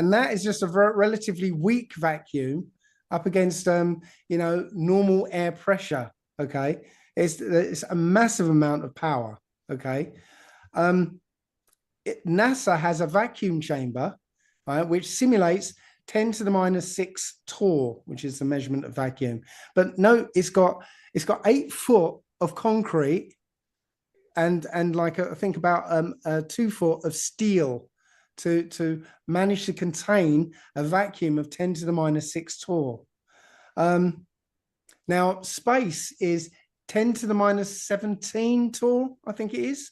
and that is just a relatively weak vacuum up against normal air pressure. Okay, it's a massive amount of power. Okay, NASA has a vacuum chamber, right, which simulates 10 to the minus 6 torr, which is the measurement of vacuum. But no, it's got 8 foot of concrete and like I think about 2 foot of steel to manage to contain a vacuum of 10 to the minus 6 torr. Now space is 10 to the minus 17 torr, I think it is.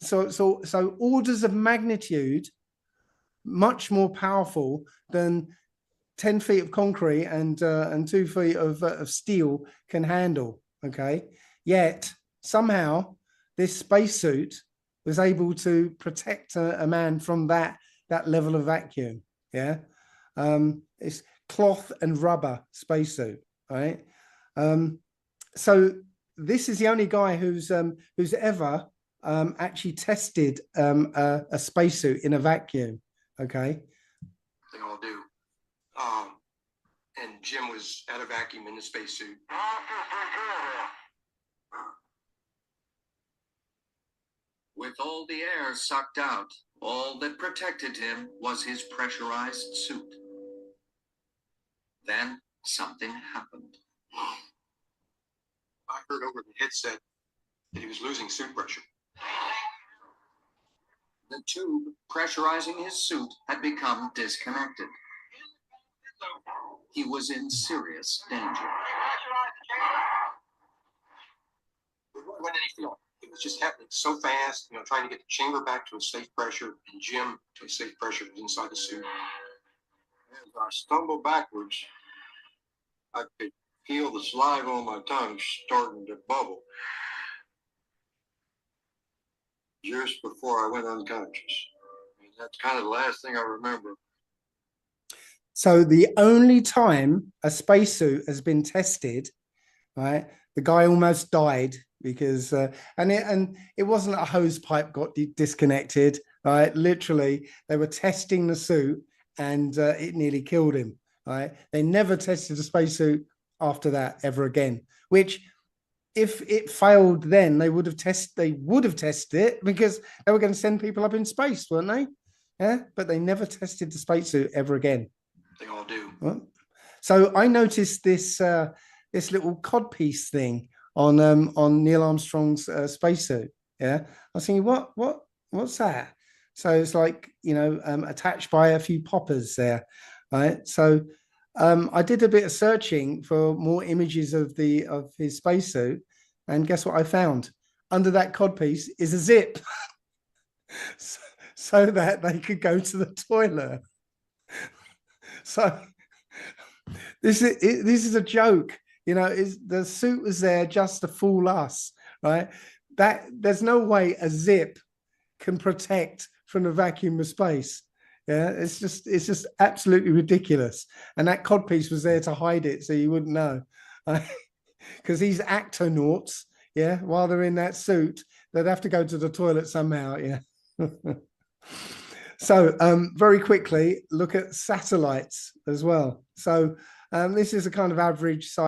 So orders of magnitude much more powerful than 10 feet of concrete and 2 feet of steel can handle. Okay, yet somehow this spacesuit was able to protect a man from that level of vacuum. Yeah, it's cloth and rubber spacesuit, right? So this is the only guy who's ever actually tested a spacesuit in a vacuum. Okay, they all do. And Jim was at a vacuum in the spacesuit. With all the air sucked out, all that protected him was his pressurized suit. Then something happened. I heard over the headset that he was losing suit pressure. The tube pressurizing his suit had become disconnected. He was in serious danger. There wasn't any feeling. It was just happening so fast, trying to get the chamber back to a safe pressure and Jim to a safe pressure inside the suit. As I stumbled backwards, I could feel the saliva on my tongue starting to bubble just before I went unconscious. That's kind of the last thing I remember. So the only time a spacesuit has been tested, right? The guy almost died because and it wasn't a hose pipe got disconnected, right? Literally, they were testing the suit and it nearly killed him. Right? They never tested a spacesuit after that ever again. Which, if it failed, then they would have tested it because they were going to send people up in space, weren't they? Yeah, but they never tested the spacesuit ever again. They all do. Well, so I noticed this little codpiece thing on Neil Armstrong's spacesuit. Yeah, I was thinking, what's that? So it's like attached by a few poppers there, right? So I did a bit of searching for more images of his spacesuit, and guess what I found? Under that codpiece is a zip, so that they could go to the toilet. So this is a joke, the suit was there just to fool us, right? That there's no way a zip can protect from the vacuum of space. Yeah, it's just absolutely ridiculous. And that codpiece was there to hide it so you wouldn't know. Because these actonauts, yeah, while they're in that suit, they'd have to go to the toilet somehow, yeah. So very quickly, look at satellites as well. So this is a kind of average size